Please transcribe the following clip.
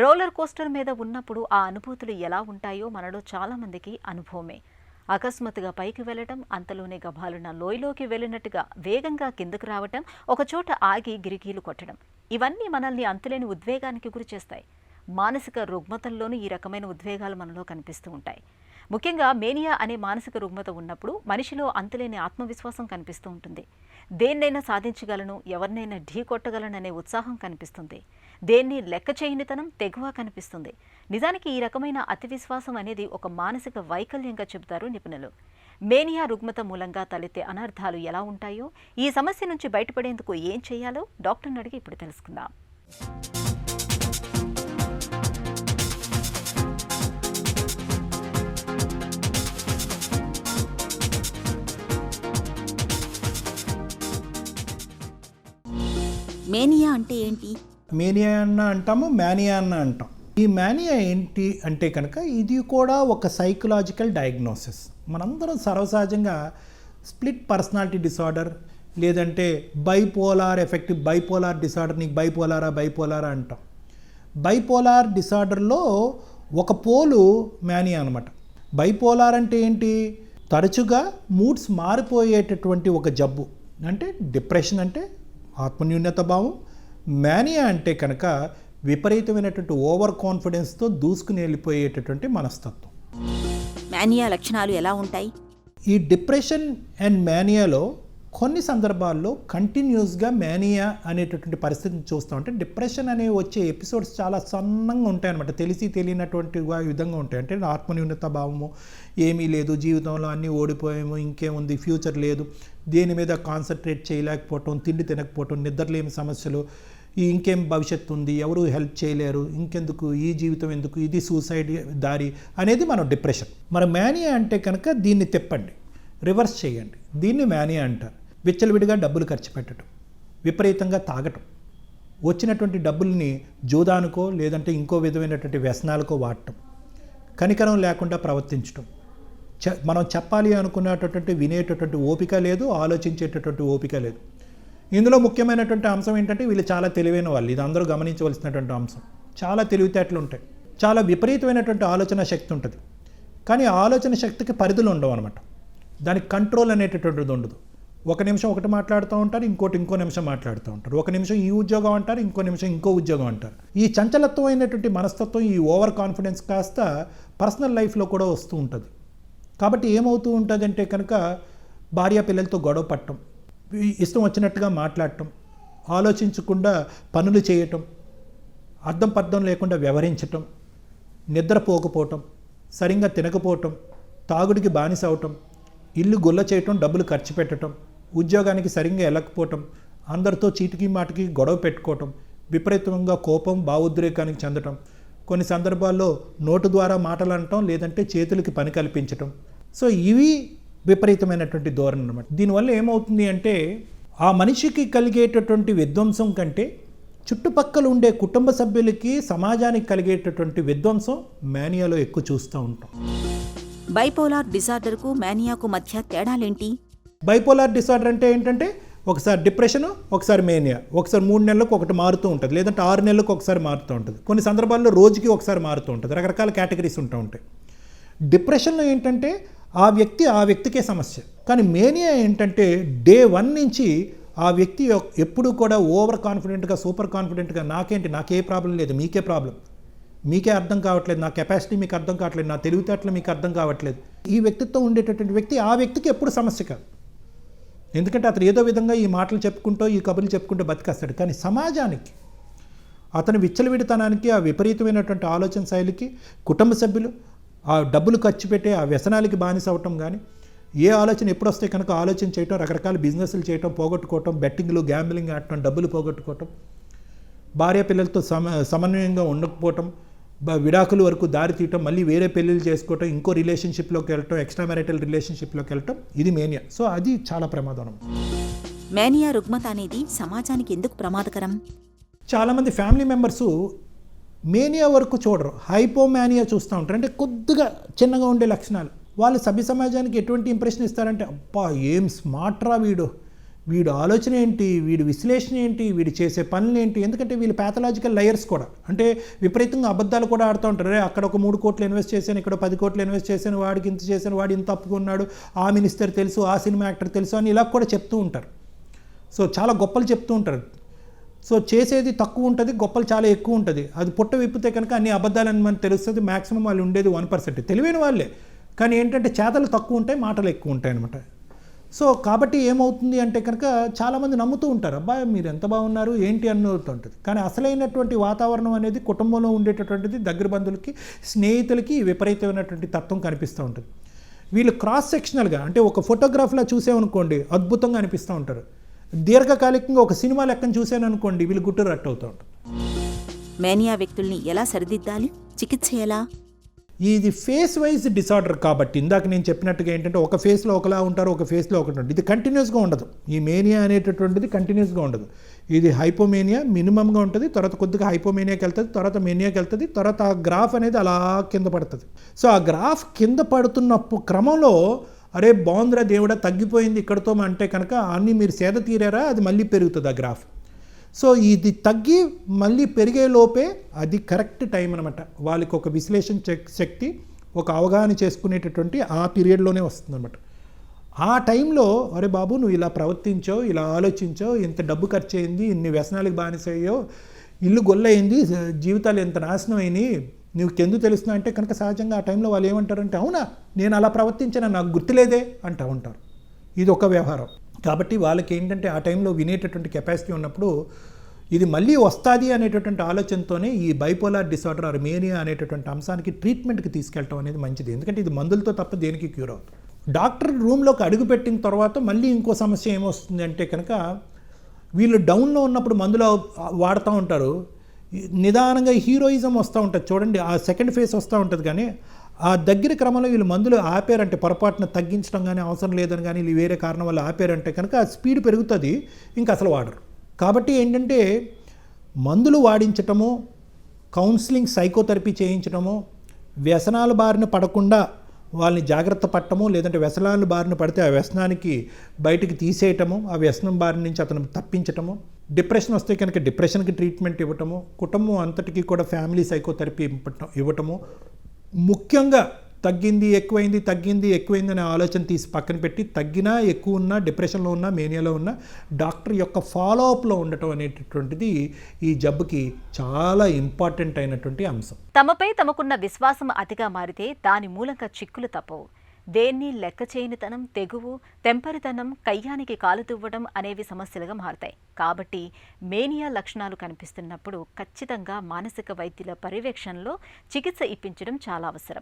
Roller coaster మీద ఉన్నప్పుడు ఆ అనుభూతులు ఎలా ఉంటాయో మనలో చాలామందికి అనుభవమే. అకస్మాత్తుగా పైకి వెళ్ళటం, అంతలోనే గభాలున లోయలోకి వెళ్ళినట్టుగా వేగంగా కిందకు రావటం, ఒకచోట ఆగి గిరికీలు కొట్టడం, ఇవన్నీ మనల్ని అంతులేని ఉద్వేగానికి గురిచేస్తాయి. మానసిక రుగ్మతల్లోనూ ఈ రకమైన ఉద్వేగాలు మనలో కనిపిస్తూ ఉంటాయి. ముఖ్యంగా మేనియా అనే మానసిక రుగ్మత ఉన్నప్పుడు మనిషిలో అంతులేని ఆత్మవిశ్వాసం కనిపిస్తూ ఉంటుంది. దేన్నైనా సాధించగలను, ఎవరినైనా ఢీ కొట్టగలననే ఉత్సాహం కనిపిస్తుంది. దేన్ని లెక్క చేయనితనం, తెగువ కనిపిస్తుంది. నిజానికి ఈ రకమైన అతి విశ్వాసం అనేది ఒక మానసిక వైకల్యంగా చెబుతారు నిపుణులు. మేనియా రుగ్మత మూలంగా తలెత్తే అనర్థాలు ఎలా ఉంటాయో, ఈ సమస్య నుంచి బయటపడేందుకు ఏం చేయాలో డాక్టర్ని అడిగి ఇప్పుడు తెలుసుకుందాం. మేనియా అంటే ఏంటి? మేనియా అన్న అంటాము, మేనియా అన్న అంటాం. ఈ మేనియా ఏంటి అంటే కనుక ఇది కూడా ఒక సైకలాజికల్ డయాగ్నోసిస్. మనందరం సర్వసహజంగా స్ప్లిట్ పర్సనాలిటీ డిసార్డర్ లేదంటే బైపోలార్ ఎఫెక్టివ్ బైపోలార్ డిసార్డర్, నీకు బైపోలారా అంటాం. బైపోలార్ డిసార్డర్లో ఒక పోలు మేనియా అనమాట. బైపోలార్ అంటే ఏంటి? తరచుగా మూడ్స్ మారిపోయేటటువంటి ఒక జబ్బు. అంటే డిప్రెషన్ అంటే ఆత్మన్యూన్యత భావం, మేనియా అంటే కనుక విపరీతమైనటువంటి ఓవర్ కాన్ఫిడెన్స్తో దూసుకుని వెళ్ళిపోయేటటువంటి మనస్తత్వం. మేనియా లక్షణాలు ఎలా ఉంటాయి? ఈ డిప్రెషన్ అండ్ మేనియాలో కొన్ని సందర్భాల్లో కంటిన్యూస్గా మేనియా అనేటటువంటి పరిస్థితిని చూస్తూ ఉంటే డిప్రెషన్ అనేవి వచ్చే ఎపిసోడ్స్ చాలా సన్నంగా ఉంటాయి అన్నమాట. తెలియనటువంటి విధంగా ఉంటాయి. అంటే ఆత్మన్యూన్యత భావము, ఏమీ లేదు, జీవితంలో అన్నీ ఓడిపోయాము, ఇంకేముంది, ఫ్యూచర్ లేదు, దేని మీద కాన్సన్ట్రేట్ చేయలేకపోవటం, తిండి తినకపోవటం, నిద్రలేని సమస్యలు, ఇంకేం భవిష్యత్తు ఉంది, ఎవరు హెల్ప్ చేయలేరు, ఇంకెందుకు, ఈ జీవితం ఎందుకు, ఇది సూసైడ్ దారి అనేది మనం డిప్రెషన్. మరి మేనియా అంటే కనుక దీన్ని తిప్పండి, రివర్స్ చేయండి. దీన్ని మేనియా అంటారు. విచ్చలవిడిగా డబ్బులు ఖర్చు పెట్టడం, విపరీతంగా తాగటం, వచ్చినటువంటి డబ్బుల్ని జూదానికో లేదంటే ఇంకో విధమైనటువంటి వ్యసనాలకో వాడటం, కనికరం లేకుండా ప్రవర్తించటం, మనం చెప్పాలి అనుకున్నటువంటి వినేటటువంటి ఓపిక లేదు, ఆలోచించేటటువంటి ఓపిక లేదు. ఇందులో ముఖ్యమైనటువంటి అంశం ఏంటంటే వీళ్ళు చాలా తెలివైన వాళ్ళు. ఇది అందరూ గమనించవలసినటువంటి అంశం. చాలా తెలివితేటలు ఉంటాయి, చాలా విపరీతమైనటువంటి ఆలోచన శక్తి ఉంటుంది. కానీ ఆలోచన శక్తికి పరిధులు ఉండవు అనమాట. దానికి కంట్రోల్ అనేటటువంటిది ఉండదు. ఒక నిమిషం ఒకటి మాట్లాడుతూ ఉంటారు, ఇంకో నిమిషం మాట్లాడుతూ ఉంటారు. ఒక నిమిషం ఈ ఉద్యోగం అంటారు, ఇంకో నిమిషం ఇంకో ఉద్యోగం అంటారు. ఈ చంచలత్వమైనటువంటి మనస్తత్వం, ఈ ఓవర్ కాన్ఫిడెన్స్ కాస్త పర్సనల్ లైఫ్లో కూడా వస్తూ ఉంటుంది. కాబట్టి ఏమవుతూ ఉంటుంది అంటే కనుక భార్య పిల్లలతో గొడవ పట్టడం, ఇష్టం వచ్చినట్టుగా మాట్లాడటం, ఆలోచించకుండా పనులు చేయటం, అర్థం పర్థం లేకుండా వ్యవహరించటం, నిద్రపోకపోవటం, సరిగ్గా తినకపోవటం, తాగుడికి బానిస అవటం, ఇల్లు గొల్ల చేయటం, డబ్బులు ఖర్చు పెట్టడం, ఉద్యోగానికి సరిగ్గా వెళ్ళకపోవటం, అందరితో చీటికి మాటికి గొడవ పెట్టుకోవటం, విపరీతంగా కోపం, భావోద్రేకానికి చెందటం, కొన్ని సందర్భాల్లో నోటు ద్వారా మాటలు అనటం, లేదంటే చేతులకి పని కల్పించటం. సో ఇవి విపరీతమైనటువంటి ధోరణి అన్నమాట. దీనివల్ల ఏమవుతుంది అంటే ఆ మనిషికి కలిగేటటువంటి విధ్వంసం కంటే చుట్టుపక్కల ఉండే కుటుంబ సభ్యులకి, సమాజానికి కలిగేటటువంటి విధ్వంసం మేనియాలో ఎక్కువ చూస్తూ ఉంటాం. బైపోలార్ డిసార్డర్కు మేనియాకు మధ్య తేడాలేంటి? బైపోలార్ డిసార్డర్ అంటే ఏంటంటే ఒకసారి డిప్రెషను, ఒకసారి మేనియా, ఒకసారి 3 నెలలకు ఒకటి మారుతూ ఉంటుంది, లేదంటే 6 నెలలకు ఒకసారి మారుతూ ఉంటుంది, కొన్ని సందర్భాల్లో రోజుకి ఒకసారి మారుతూ ఉంటుంది. రకరకాల కేటగిరీస్ ఉంటూ ఉంటాయి. డిప్రెషన్లో ఏంటంటే ఆ వ్యక్తికే సమస్య. కానీ మేనియా ఏంటంటే డే 1 నుంచి ఆ వ్యక్తి ఎప్పుడు కూడా ఓవర్ కాన్ఫిడెంట్గా, సూపర్ కాన్ఫిడెంట్గా, నాకే ప్రాబ్లం లేదు, మీకే ప్రాబ్లం, మీకే అర్థం కావట్లేదు, నా కెపాసిటీ మీకు అర్థం కావట్లేదు, నా తెలివితేటలు మీకు అర్థం కావట్లేదు. ఈ వ్యక్తిత్వం ఉండేటటువంటి వ్యక్తి ఆ వ్యక్తికి ఎప్పుడు సమస్య కాదు. ఎందుకంటే అతను ఏదో విధంగా ఈ మాటలు చెప్పుకుంటూ, ఈ కబుర్లు చెప్పుకుంటూ బతికేస్తాడు. కానీ సమాజానికి, అతని విచ్చలవిడితనానికి, ఆ విపరీతమైనటువంటి ఆలోచన శైలికి, కుటుంబ సభ్యులు ఆ డబ్బులు ఖర్చు పెట్టే ఆ వ్యసనాలకి బానిస అవటం, కానీ ఏ ఆలోచన ఎప్పుడు వస్తే కనుక ఆలోచన చేయటం, రకరకాల బిజినెస్లు చేయటం, పోగొట్టుకోవటం, బెట్టింగ్లు, గ్యాంబ్లింగ్ ఆడటం, డబ్బులు పోగొట్టుకోవటం, భార్య పిల్లలతో సమన్వయంగా ఉండకపోవటం, విడాకుల వరకు దారి తీయటం, మళ్ళీ వేరే పెళ్ళిళ్ళు చేసుకోవటం, ఇంకో రిలేషన్షిప్లోకి వెళ్ళటం, ఎక్స్ట్రా మ్యారిటల్ రిలేషన్షిప్లోకి వెళ్ళటం, ఇది మేనియా. సో అది చాలా ప్రమాదం. మేనియా రుగ్మత అనేది సమాజానికి ఎందుకు ప్రమాదకరం? చాలామంది ఫ్యామిలీ మెంబర్సు మేనియా వరకు చూడరు, హైపోమేనియా చూస్తూ ఉంటారు. అంటే కొద్దిగా చిన్నగా ఉండే లక్షణాలు. వాళ్ళు సభ్య సమాజానికి ఎటువంటి ఇంప్రెషన్ ఇస్తారంటే, అబ్బా ఏం స్మార్ట్రా వీడు, వీడు ఆలోచన ఏంటి, వీడి విశ్లేషణ ఏంటి, వీడు చేసే పనులు ఏంటి, ఎందుకంటే వీళ్ళు ప్యాథలాజికల్ లయర్స్ కూడా, అంటే విపరీతంగా అబద్ధాలు కూడా ఆడుతూ ఉంటారు. రే అక్కడ ఒక 3 కోట్లు ఇన్వెస్ట్ చేశాను, ఇక్కడ 10 కోట్లు ఇన్వెస్ట్ చేశాను, వాడికి ఇంత చేశాను, వాడు ఇంత తప్పుకున్నాడు, ఆ మినిస్టర్ తెలుసు, ఆ సినిమా యాక్టర్ తెలుసు అని ఇలా కూడా చెప్తూ ఉంటారు. సో చాలా గొప్పలు చెప్తూ ఉంటారు. సో చేసేది తక్కువ ఉంటుంది, గొప్పలు చాలా ఎక్కువ ఉంటుంది. అది పుట్ట విప్పితే కనుక అన్ని అబద్ధాలని మనకు తెలుస్తుంది. మ్యాక్సిమం వాళ్ళు ఉండేది 1%, తెలివైన వాళ్ళే, కానీ ఏంటంటే చేతలు తక్కువ ఉంటాయి, మాటలు ఎక్కువ ఉంటాయి అనమాట. సో కాబట్టి ఏమవుతుంది అంటే కనుక చాలామంది నమ్ముతూ ఉంటారు, అబ్బాయి మీరు ఎంత బాగున్నారు ఏంటి అన్నవుతుంటుంది. కానీ అసలైనటువంటి వాతావరణం అనేది కుటుంబంలో ఉండేటటువంటిది దగ్గర బంధువులకి, స్నేహితులకి విపరీతమైనటువంటి తత్వం కనిపిస్తూ ఉంటుంది. వీళ్ళు క్రాస్ సెక్షనల్గా, అంటే ఒక ఫోటోగ్రాఫ్లా చూసామనుకోండి అద్భుతంగా అనిపిస్తూ ఉంటారు. దీర్ఘకాలికంగా ఒక సినిమా లెక్కను చూశాను అనుకోండి వీళ్ళు గుట్టు రట్టు అవుతూ ఉంటారు. మేనియా వ్యక్తుల్ని ఎలా సరిదిద్దాలి? చికిత్స ఎలా? ఇది ఫేస్ వైజ్ డిసార్డర్ కాబట్టి ఇందాక నేను చెప్పినట్టుగా ఏంటంటే ఒక ఫేస్లో ఒకలా ఉంటారు, ఒక ఫేస్లో ఒకటి ఉంటుంది. ఇది కంటిన్యూస్గా ఉండదు. ఈ మేనియా అనేటటువంటిది కంటిన్యూస్గా ఉండదు. ఇది హైపోమేనియా మినిమంగా ఉంటుంది, తర్వాత కొద్దిగా హైపోమేనియాకి వెళ్తుంది, తర్వాత మేనియాకి వెళ్తుంది, తర్వాత ఆ గ్రాఫ్ అనేది అలా కింద పడుతుంది. సో ఆ గ్రాఫ్ కింద పడుతున్న క్రమంలో అరే బాగుందిరా దేవుడా తగ్గిపోయింది ఇక్కడతో అంటే కనుక అన్నీ మీరు సేద తీరారా, అది మళ్ళీ పెరుగుతుంది ఆ గ్రాఫ్. సో ఇది తగ్గి మళ్ళీ పెరిగే లోపే అది కరెక్ట్ టైం అనమాట. వాళ్ళకి ఒక విశ్లేషణ శక్తి, ఒక అవగాహన చేసుకునేటటువంటి ఆ పీరియడ్లోనే వస్తుందన్నమాట. ఆ టైంలో అరే బాబు నువ్వు ఇలా ప్రవర్తించావు, ఇలా ఆలోచించావు, ఇంత డబ్బు ఖర్చు అయింది, ఇన్ని వ్యసనాలకు బానిసయ్యో, ఇల్లు గొల్లయింది, జీవితాలు ఎంత నాశనం అయినాయి, నీకు ఎందుకు తెలుస్తున్నా అంటే కనుక సహజంగా ఆ టైంలో వాళ్ళు ఏమంటారంటే అవునా నేను అలా ప్రవర్తించాను నాకు గుర్తులేదే అంటూ ఉంటారు. ఇది ఒక వ్యవహారం. కాబట్టి వాళ్ళకి ఏంటంటే ఆ టైంలో వినేటటువంటి కెపాసిటీ ఉన్నప్పుడు ఇది మళ్ళీ వస్తుంది అనేటటువంటి ఆలోచనతోనే ఈ బైపోలార్ డిసార్డర్ ఆర్ మేనియా అనేటటువంటి అంశానికి ట్రీట్మెంట్కి తీసుకెళ్ళటం అనేది మంచిది. ఎందుకంటే ఇది మందులతో తప్ప దేనికి క్యూర్ అవుతుంది. డాక్టర్ రూమ్లోకి అడుగుపెట్టిన తర్వాత మళ్ళీ ఇంకో సమస్య ఏమొస్తుంది అంటే కనుక వీళ్ళు డౌన్లో ఉన్నప్పుడు మందులు వాడుతూ ఉంటారు, నిదానంగా హీరోయిజం వస్తూ ఉంటుంది చూడండి, ఆ సెకండ్ ఫేజ్ వస్తూ ఉంటుంది. కానీ ఆ దగ్గర క్రమంలో వీళ్ళు మందులు ఆపారంటే, పొరపాటున తగ్గించడం కానీ అవసరం లేదని కానీ వేరే కారణం వల్ల ఆపారంటే కనుక ఆ స్పీడ్ పెరుగుతుంది, ఇంకా అసలు వాడరు. కాబట్టి ఏంటంటే మందులు వాడించటము, కౌన్సిలింగ్ సైకోథెరపీ చేయించడము, వ్యసనాల బారిన పడకుండా వాళ్ళని జాగ్రత్త పట్టడము, లేదంటే వ్యసనాల బారిన పడితే ఆ వ్యసనానికి బయటికి తీసేయటము, ఆ వ్యసనం బారి నుంచి అతను తప్పించటము, డిప్రెషన్ వస్తే కనుక డిప్రెషన్కి ట్రీట్మెంట్ ఇవ్వటము, కుటుంబం అంతటికీ కూడా ఫ్యామిలీ సైకోథెరపీ ఇవ్వటము, ముఖ్యంగా తగ్గింది ఎక్కువైంది అనే ఆలోచన తీసి పక్కన పెట్టి తగ్గినా ఎక్కువ ఉన్నా డిప్రెషన్లో ఉన్నా మేనియాలో ఉన్నా డాక్టర్ యొక్క ఫాలోఅప్లో ఉండటం అనేటటువంటిది ఈ జబ్బుకి చాలా ఇంపార్టెంట్ అయినటువంటి అంశం. తమపై తమకున్న విశ్వాసం అతిగా మారితే దాని మూలంగా చిక్కులు తప్పవు. దేన్ని లెక్క చేయనితనం, తెగువు, తెంపరితనం, కయ్యానికి కాలు తువ్వడం అనేవి సమస్యలుగా మారతాయి. కాబట్టి మేనియా లక్షణాలు కనిపిస్తున్నప్పుడు ఖచ్చితంగా మానసిక వైద్యుల పర్యవేక్షణలో చికిత్స ఇప్పించడం చాలా అవసరం.